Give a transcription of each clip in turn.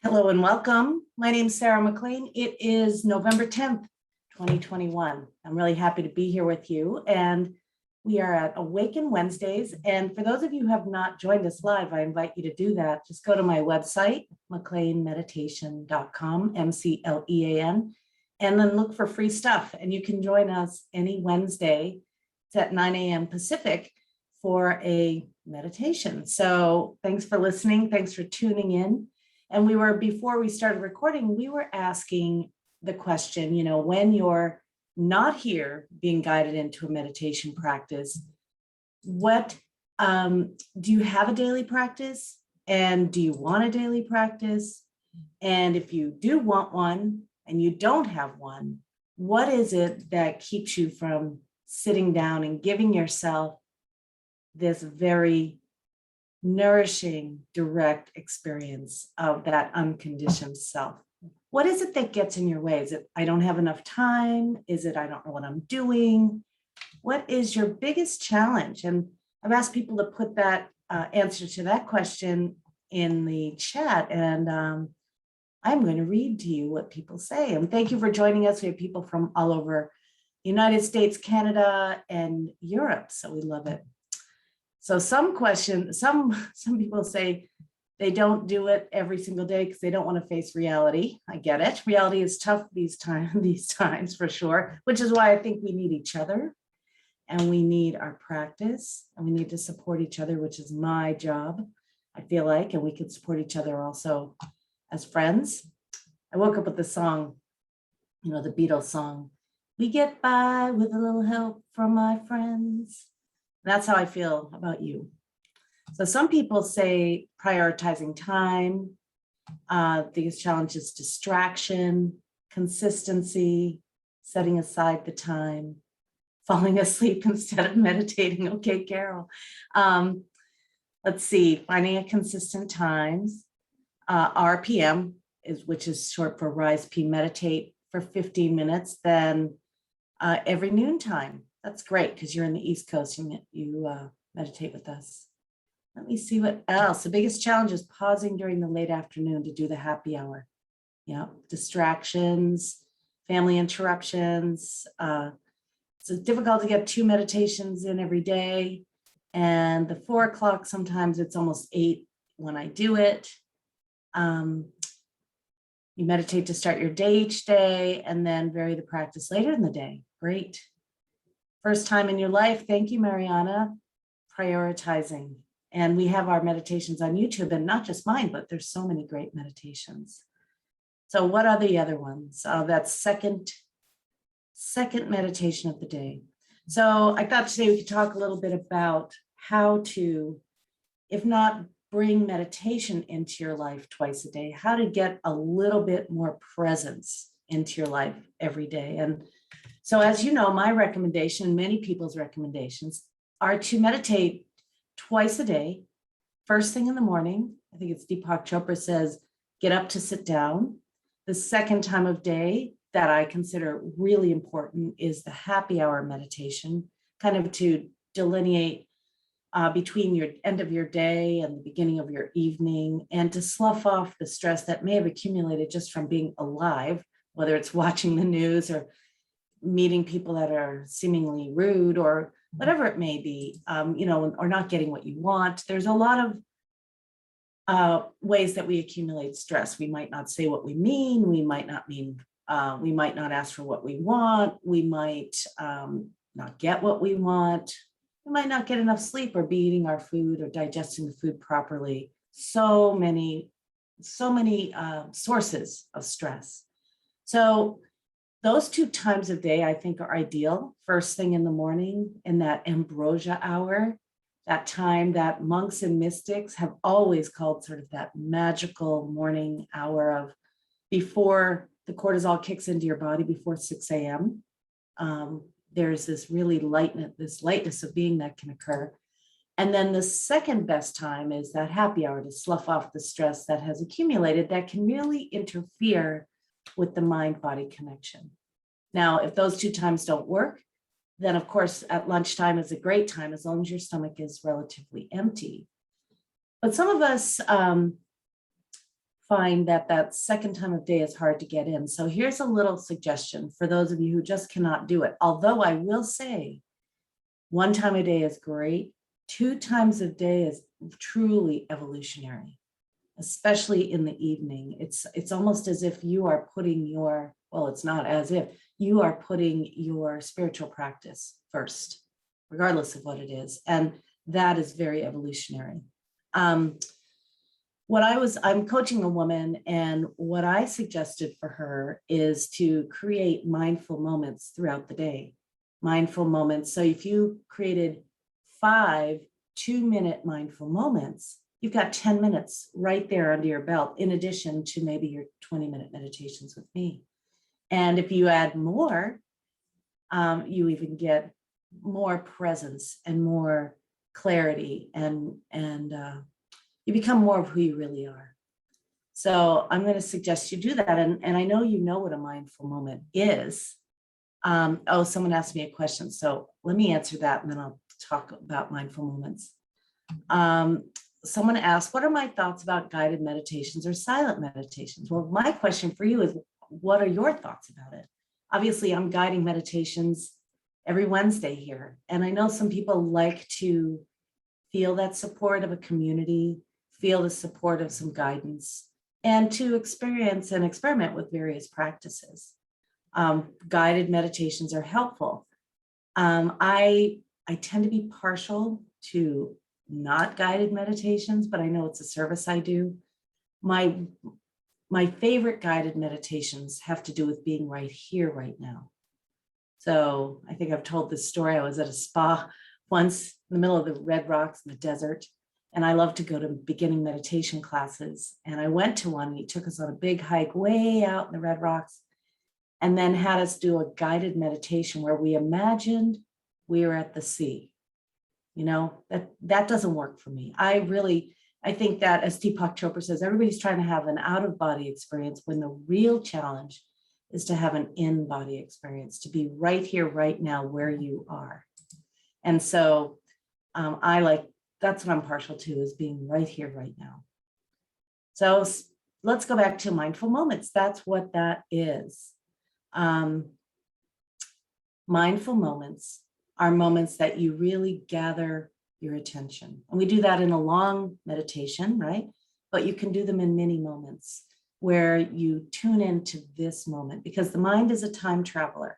Hello and welcome. My name is Sarah McLean. It is November 10th, 2021. I'm really happy to be here with you. And we are at Awaken Wednesdays. And for those of you who have not joined us live, I invite you to do that. Just go to my website, McLeanmeditation.com, MCLEAN, and then look for free stuff. And you can join us any Wednesday. It's at 9 a.m. Pacific for a meditation. So thanks for listening. Thanks for tuning in. And before we started recording, we were asking the question, when you're not here being guided into a meditation practice, do you have a daily practice? And do you want a daily practice? And if you do want one and you don't have one, what is it that keeps you from sitting down and giving yourself this very nourishing, direct experience of that unconditioned self? What is it that gets in your way? Is it, I don't have enough time? Is it, I don't know what I'm doing? What is your biggest challenge? And I've asked people to put that answer to that question in the chat. And I'm going to read to you what people say. And thank you for joining us. We have people from all over the United States, Canada, and Europe. So we love it. So some people say they don't do it every single day because they don't want to face reality. I get it. Reality is tough these times for sure, which is why I think we need each other and we need our practice and we need to support each other, which is my job, I feel like, and we can support each other also as friends. I woke up with the song, the Beatles song, "We get by with a little help from my friends." That's how I feel about you. So some people say prioritizing time. Biggest challenge is distraction, consistency, setting aside the time, falling asleep instead of meditating. Okay, Carol. Let's see, finding a consistent times. RPM, which is short for Rise P, meditate for 15 minutes, then every noontime. That's great because you're in the East Coast and you meditate with us. Let me see what else. The biggest challenge is pausing during the late afternoon to do the happy hour. Yeah, distractions, family interruptions. It's difficult to get 2 meditations in every day. And the 4 o'clock, sometimes it's almost 8 when I do it. You meditate to start your day each day and then vary the practice later in the day. Great. First time in your life. Thank you, Mariana. Prioritizing. And we have our meditations on YouTube, and not just mine, but there's so many great meditations. So what are the other ones? That's second meditation of the day. So I thought today we could talk a little bit about how to, if not bring meditation into your life twice a day, how to get a little bit more presence into your life every day. And so as you know, my recommendation, many people's recommendations are to meditate twice a day, first thing in the morning. I think it's Deepak Chopra says, get up to sit down. The second time of day that I consider really important is the happy hour meditation, kind of to delineate between your end of your day and the beginning of your evening, and to slough off the stress that may have accumulated just from being alive, whether it's watching the news or meeting people that are seemingly rude or whatever it may be, or not getting what you want. There's a lot of ways that we accumulate stress. We might not say what we mean. We might not ask for what we want. We might not get what we want. We might not get enough sleep or be eating our food or digesting the food properly. So many sources of stress. So those 2 times of day, I think, are ideal. First thing in the morning, in that ambrosia hour, that time that monks and mystics have always called sort of that magical morning hour of before the cortisol kicks into your body, before 6 a.m. There's this really lightness of being that can occur. And then the second best time is that happy hour to slough off the stress that has accumulated that can really interfere with the mind-body connection. Now, if those 2 times don't work, then of course at lunchtime is a great time as long as your stomach is relatively empty. But some of us find that that second time of day is hard to get in. So here's a little suggestion for those of you who just cannot do it. Although I will say, one time a day is great. 2 times a day is truly evolutionary, especially in the evening. It's almost as if you are putting your, well, it's not as if, you are putting your spiritual practice first, regardless of what it is. And that is very evolutionary. I'm coaching a woman, and what I suggested for her is to create mindful moments throughout the day. Mindful moments. So if you created 5 2-minute mindful moments, you've got 10 minutes right there under your belt, in addition to maybe your 20-minute meditations with me. And if you add more, you even get more presence and more clarity, and you become more of who you really are. So I'm going to suggest you do that. And I know you know what a mindful moment is. Oh, someone asked me a question. So let me answer that, and then I'll talk about mindful moments. Someone asked, what are my thoughts about guided meditations or silent meditations? Well, my question for you is, what are your thoughts about it? Obviously, I'm guiding meditations every Wednesday here. And I know some people like to feel that support of a community, feel the support of some guidance, and to experience and experiment with various practices. Guided meditations are helpful. I tend to be partial to not guided meditations, but I know it's a service I do. My favorite guided meditations have to do with being right here, right now. So I think I've told this story. I was at a spa once in the middle of the Red Rocks in the desert, and I love to go to beginning meditation classes. And I went to one, and he took us on a big hike way out in the Red Rocks, and then had us do a guided meditation where we imagined we were at the sea. You know, that doesn't work for me. I think that, as Deepak Chopra says, everybody's trying to have an out-of-body experience when the real challenge is to have an in-body experience, to be right here, right now, where you are. And so that's what I'm partial to, is being right here, right now. So let's go back to mindful moments. That's what that is. Mindful moments are moments that you really gather your attention. And we do that in a long meditation, right? But you can do them in many moments where you tune into this moment, because the mind is a time traveler.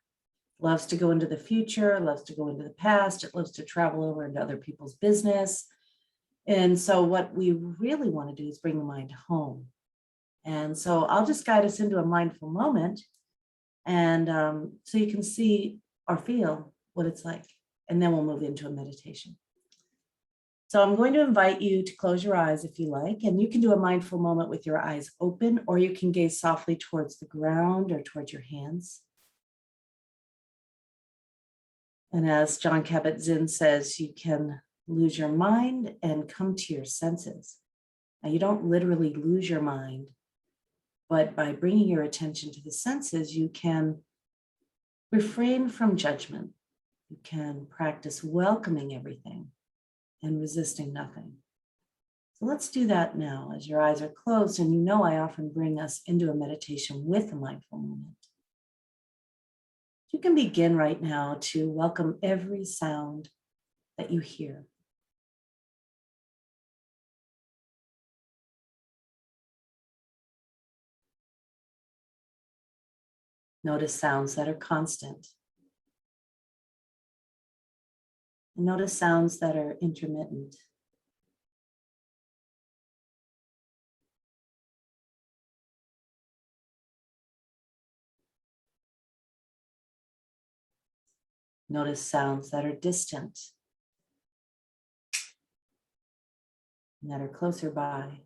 It loves to go into the future, loves to go into the past, it loves to travel over into other people's business. And so what we really want to do is bring the mind home. And so I'll just guide us into a mindful moment, and so you can see or feel what it's like. And then we'll move into a meditation. So I'm going to invite you to close your eyes if you like, and you can do a mindful moment with your eyes open, or you can gaze softly towards the ground or towards your hands. And as John Kabat-Zinn says, you can lose your mind and come to your senses. Now, you don't literally lose your mind, but by bringing your attention to the senses, you can refrain from judgment. You can practice welcoming everything and resisting nothing. So let's do that now as your eyes are closed. And you know, I often bring us into a meditation with a mindful moment. You can begin right now to welcome every sound that you hear. Notice sounds that are constant. And notice sounds that are intermittent. Notice sounds that are distant and that are closer by.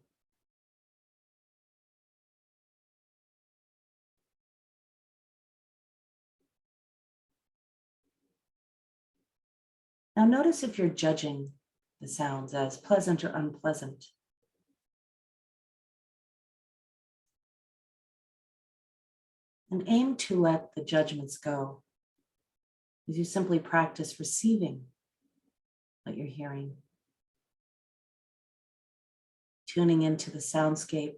Now notice if you're judging the sounds as pleasant or unpleasant. And aim to let the judgments go as you simply practice receiving what you're hearing. Tuning into the soundscape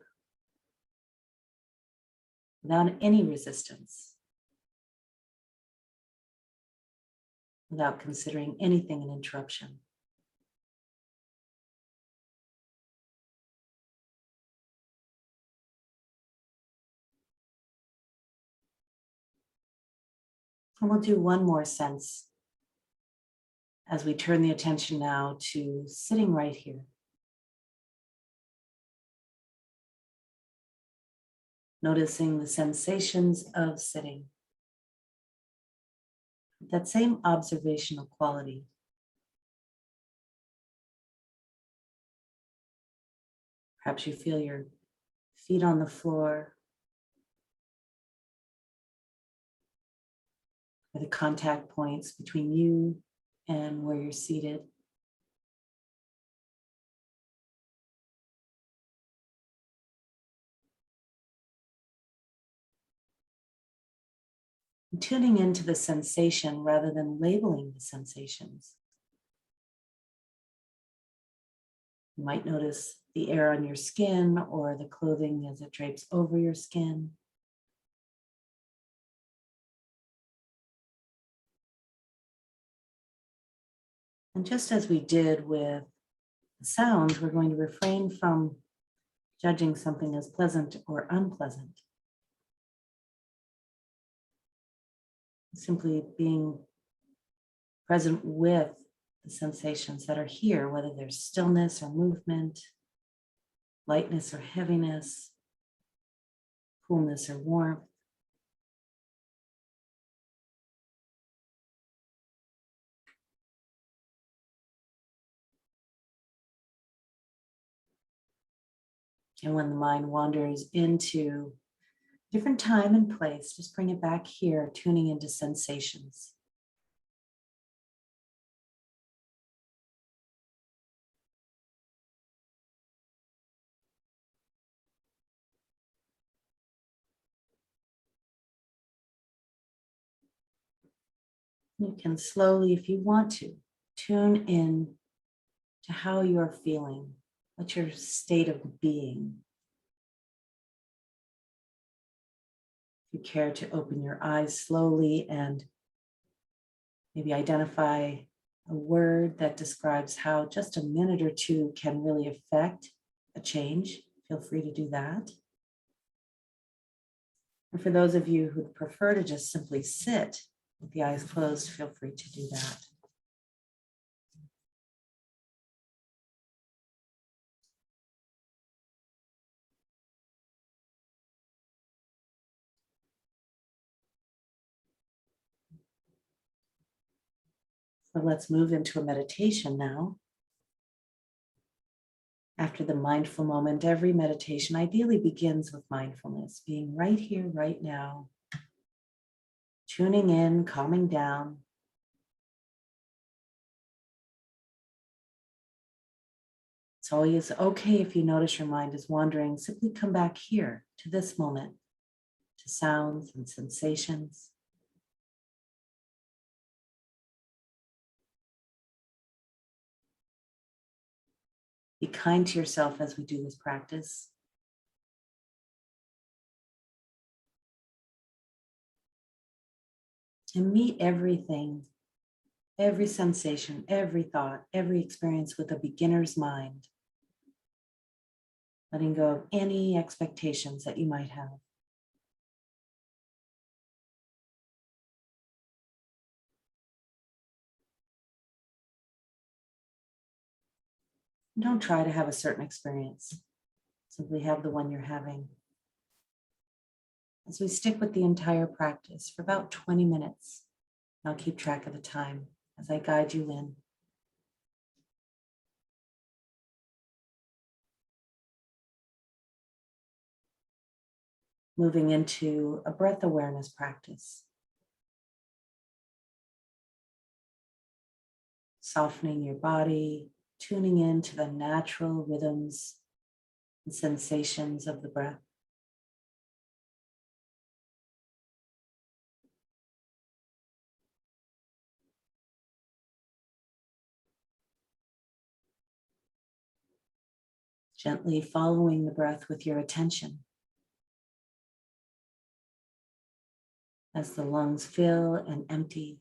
without any resistance, without considering anything an interruption. And we'll do one more sense as we turn the attention now to sitting right here. Noticing the sensations of sitting. That same observational quality. Perhaps you feel your feet on the floor, or the contact points between you and where you're seated. And tuning into the sensation rather than labeling the sensations. You might notice the air on your skin or the clothing as it drapes over your skin. And just as we did with the sounds, we're going to refrain from judging something as pleasant or unpleasant. Simply being present with the sensations that are here, whether there's stillness or movement, lightness or heaviness, coolness or warmth. And when the mind wanders into different time and place, just bring it back here, tuning into sensations. You can slowly, if you want to, tune in to how you're feeling, what's your state of being. If you care to open your eyes slowly and maybe identify a word that describes how just a minute or two can really affect a change, feel free to do that. And for those of you who prefer to just simply sit with the eyes closed, feel free to do that. So let's move into a meditation now. After the mindful moment, every meditation ideally begins with mindfulness, being right here, right now, tuning in, calming down. It's always okay if you notice your mind is wandering, simply come back here to this moment, to sounds and sensations. Be kind to yourself as we do this practice. And meet everything, every sensation, every thought, every experience with a beginner's mind. Letting go of any expectations that you might have. Don't try to have a certain experience. Simply have the one you're having. As we stick with the entire practice for about 20 minutes, I'll keep track of the time as I guide you in. Moving into a breath awareness practice. Softening your body, tuning into the natural rhythms and sensations of the breath. Gently following the breath with your attention. as the lungs fill and empty.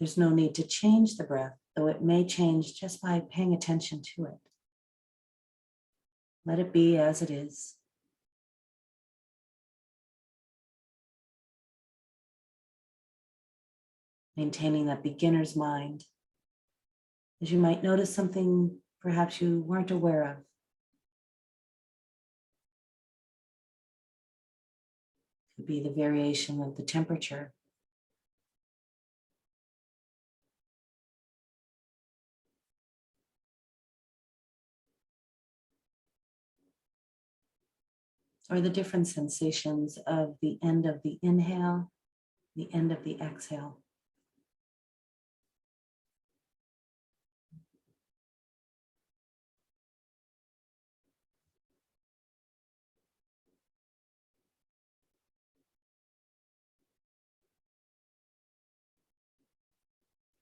There's no need to change the breath, though it may change just by paying attention to it. Let it be as it is. Maintaining that beginner's mind, as you might notice something perhaps you weren't aware of. Could be the variation of the temperature. Or the different sensations of the end of the inhale, the end of the exhale.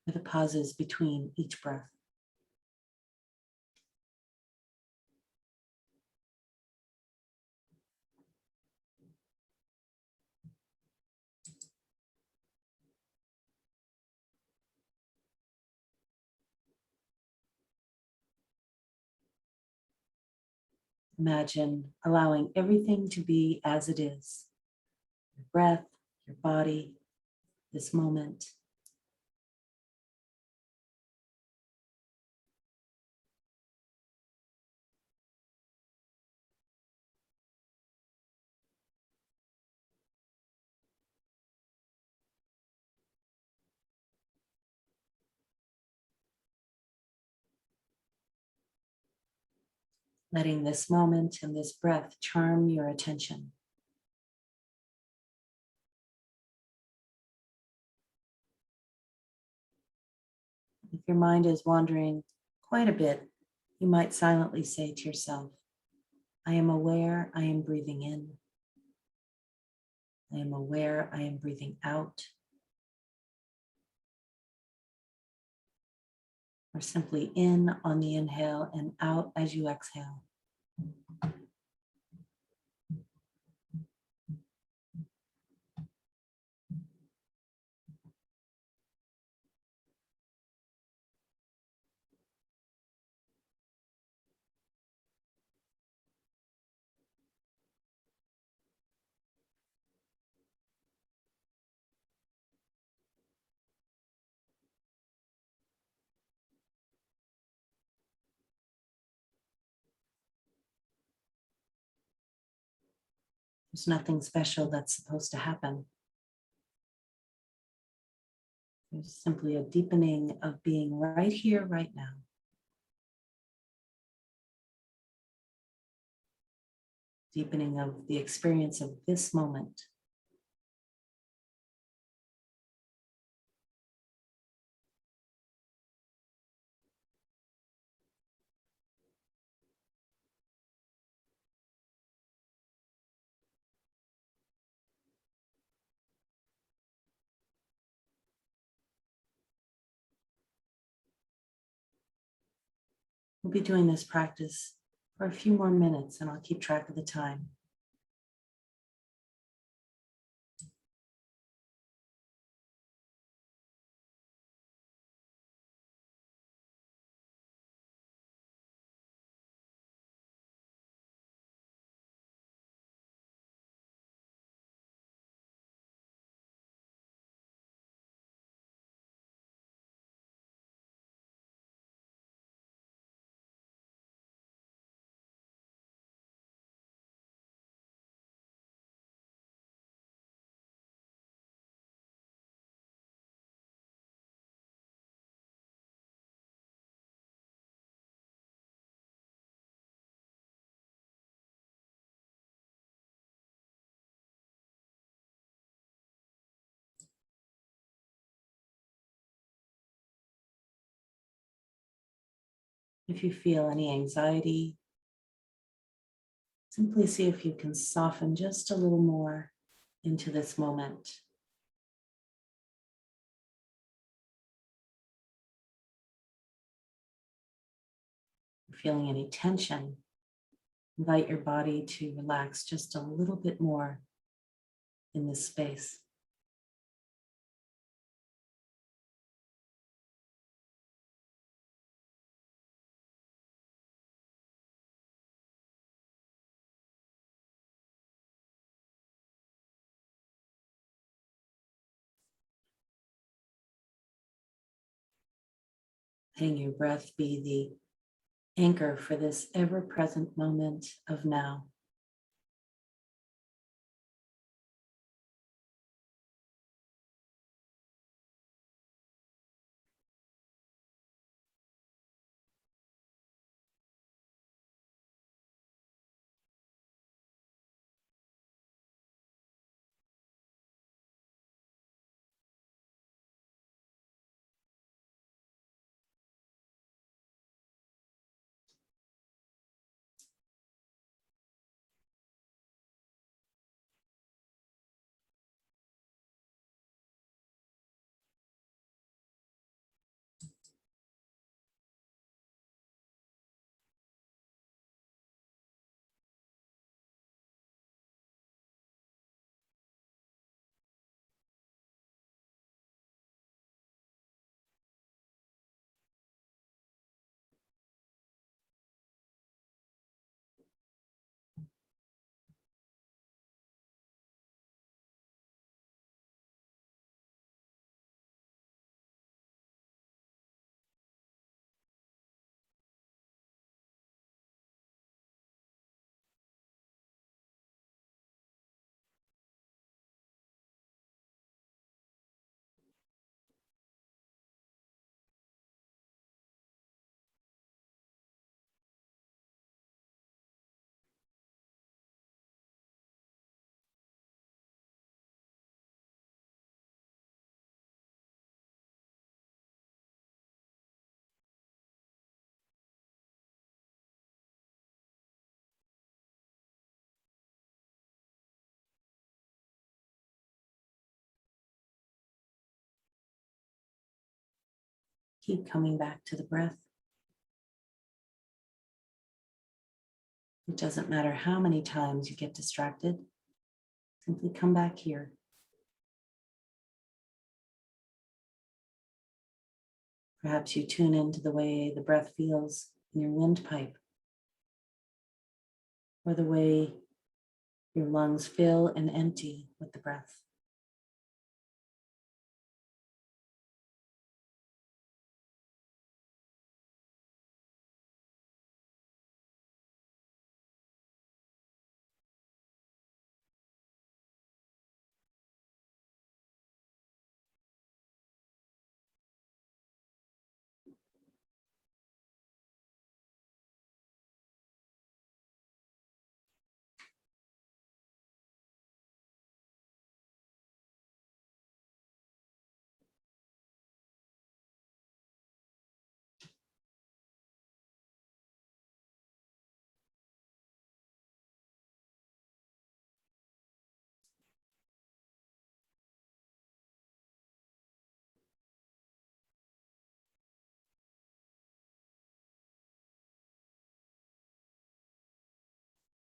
Or the pauses between each breath. Imagine allowing everything to be as it is. Your breath, your body, this moment. Letting this moment and this breath charm your attention. If your mind is wandering quite a bit, you might silently say to yourself, I am aware I am breathing in. I am aware I am breathing out. Or simply in on the inhale and out as you exhale. There's nothing special that's supposed to happen. There's simply a deepening of being right here, right now. Deepening of the experience of this moment. We'll be doing this practice for a few more minutes and I'll keep track of the time. If you feel any anxiety, Simply see if you can soften just a little more into this moment. Feeling any tension, invite your body to relax just a little bit more in this space. Letting your breath be the anchor for this ever-present moment of now. Keep coming back to the breath. It doesn't matter how many times you get distracted. Simply come back here. Perhaps you tune into the way the breath feels in your windpipe, or the way your lungs fill and empty with the breath.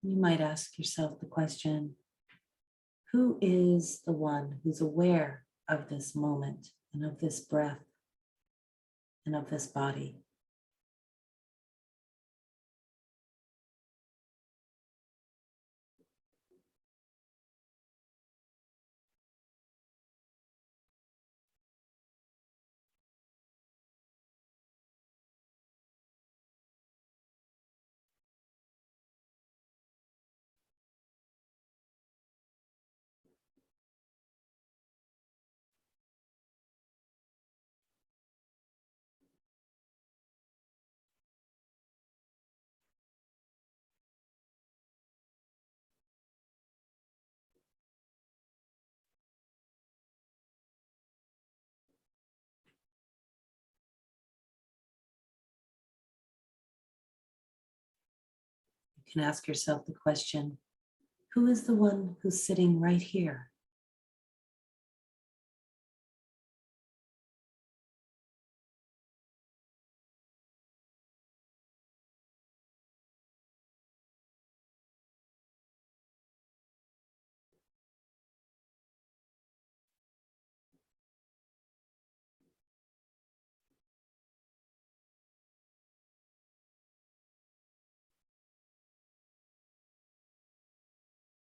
You might ask yourself the question, who is the one who's aware of this moment and of this breath and of this body? You can ask yourself the question, who is the one who's sitting right here?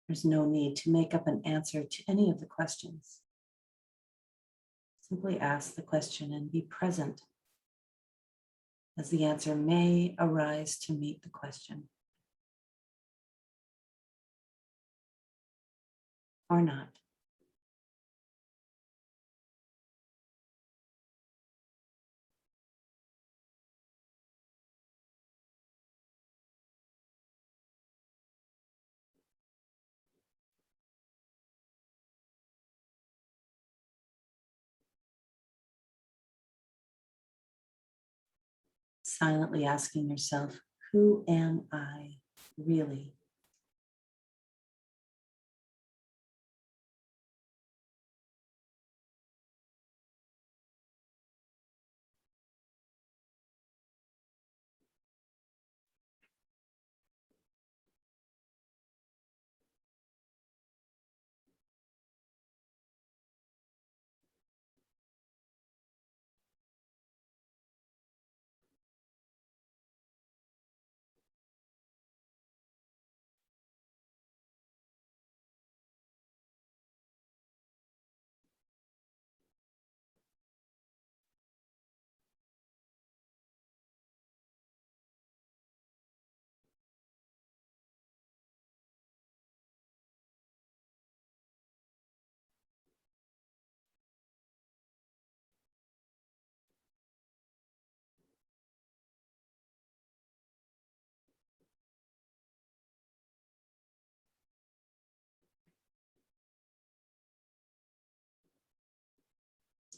There's no need to make up an answer to any of the questions. Simply ask the question and be present as the answer may arise to meet the question or not. Silently asking yourself, who am I really?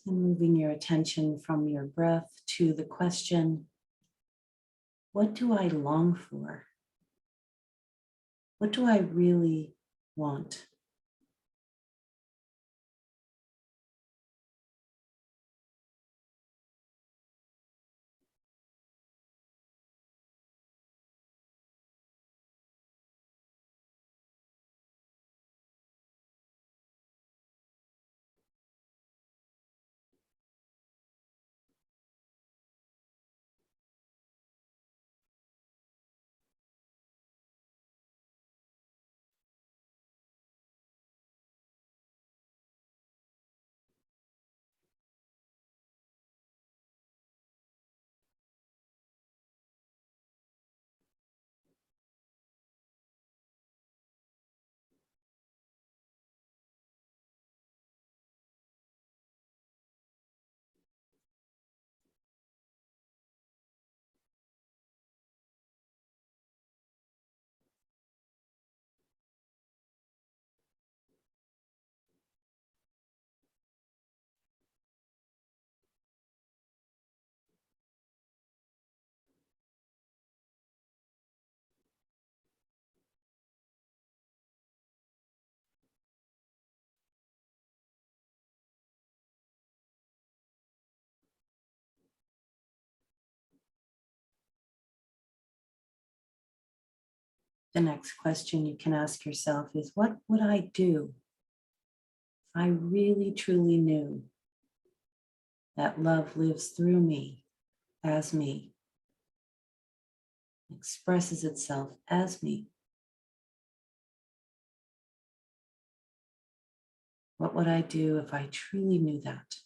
And moving your attention from your breath to the question, what do I long for? What do I really want? The next question you can ask yourself is, what would I do if I really truly knew that love lives through me, as me, expresses itself as me? What would I do if I truly knew that?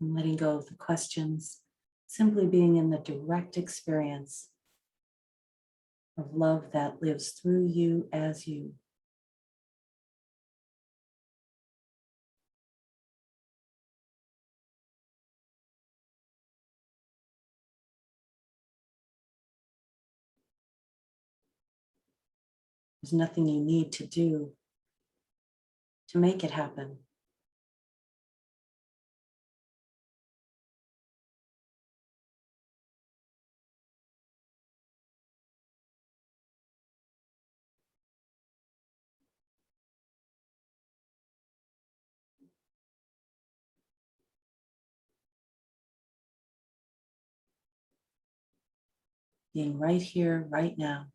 and letting go of the questions, simply being in the direct experience of love that lives through you as you. There's nothing you need to do to make it happen. Being right here, right now.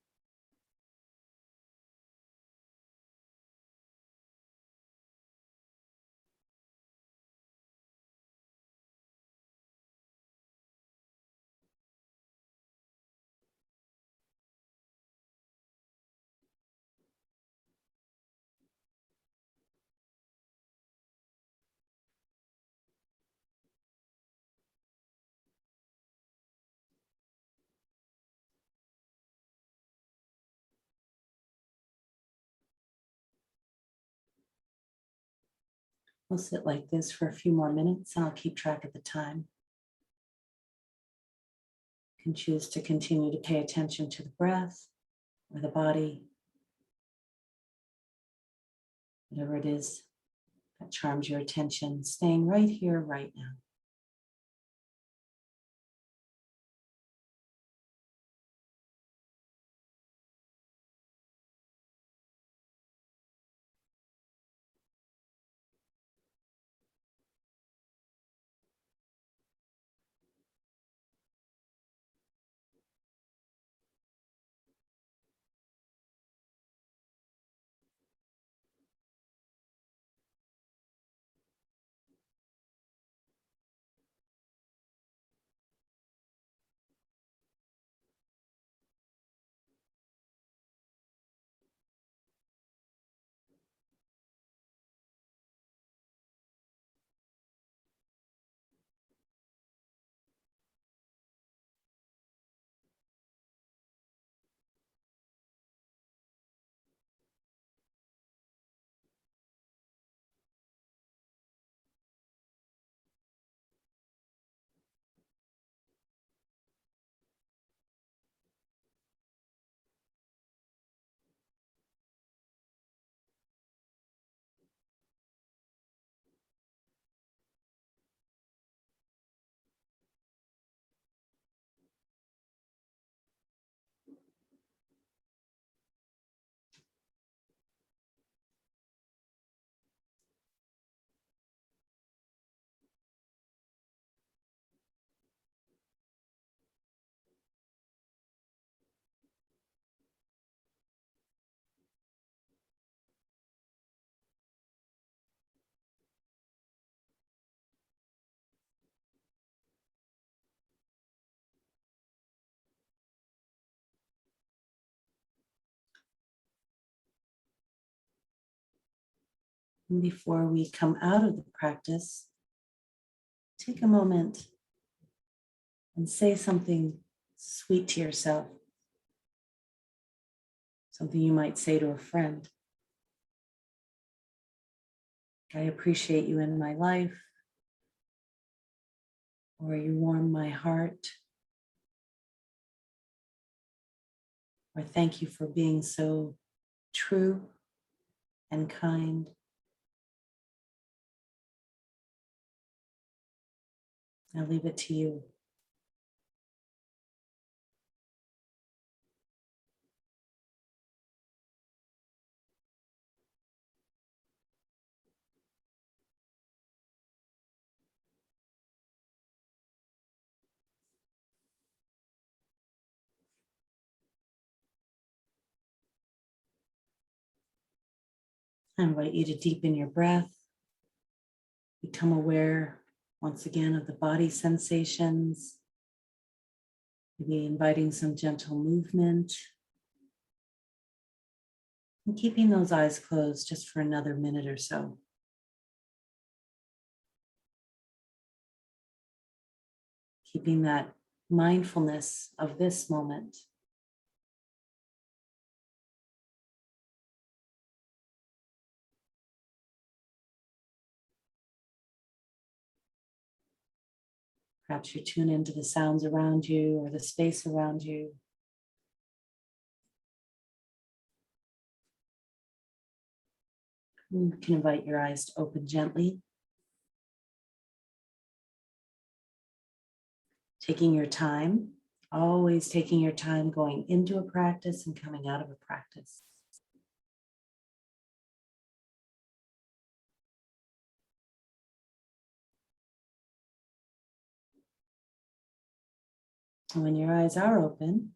We'll sit like this for a few more minutes and I'll keep track of the time. You can choose to continue to pay attention to the breath or the body, whatever it is that charms your attention, staying right here, right now. And before we come out of the practice, take a moment and say something sweet to yourself, something you might say to a friend. I appreciate you in my life, or you warm my heart, or thank you for being so true and kind. I'll leave it to you. I invite you to deepen your breath, become aware once again of the body sensations, maybe inviting some gentle movement, and keeping those eyes closed just for another minute or so. keeping that mindfulness of this moment. Perhaps you tune into the sounds around you or the space around you. You can invite your eyes to open gently. Taking your time, always taking your time going into a practice and coming out of a practice. And when your eyes are open,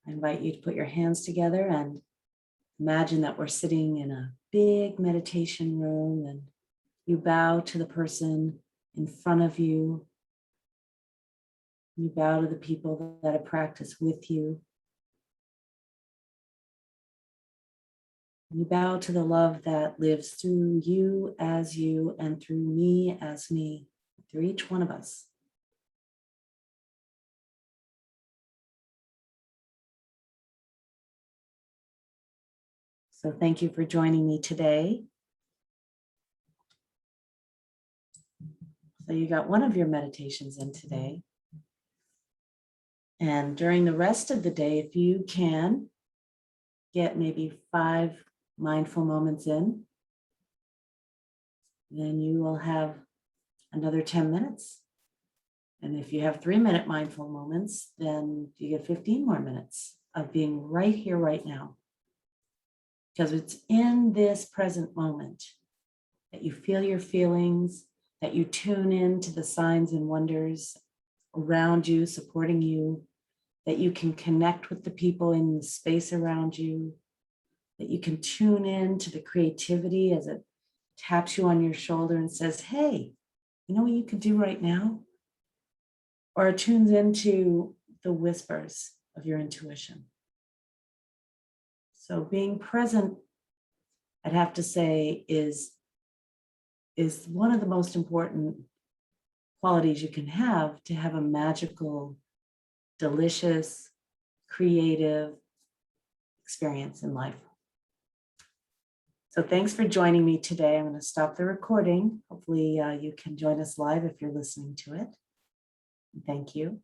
I invite you to put your hands together and imagine that we're sitting in a big meditation room, and you bow to the person in front of you. You bow to the people that have practiced with you. You bow to the love that lives through you as you and through me as me, through each one of us. So thank you for joining me today. So you got one of your meditations in today. And during the rest of the day, if you can get maybe 5 mindful moments in, then you will have another 10 minutes. And if you have 3-minute mindful moments, then you get 15 more minutes of being right here, right now. Because it's in this present moment that you feel your feelings, that you tune in to the signs and wonders around you, supporting you, that you can connect with the people in the space around you, that you can tune in to the creativity as it taps you on your shoulder and says, hey, you know what you could do right now? Or it tunes into the whispers of your intuition. So being present, I'd have to say, is one of the most important qualities you can have to have a magical, delicious, creative experience in life. So thanks for joining me today. I'm going to stop the recording. Hopefully you can join us live if you're listening to it. Thank you.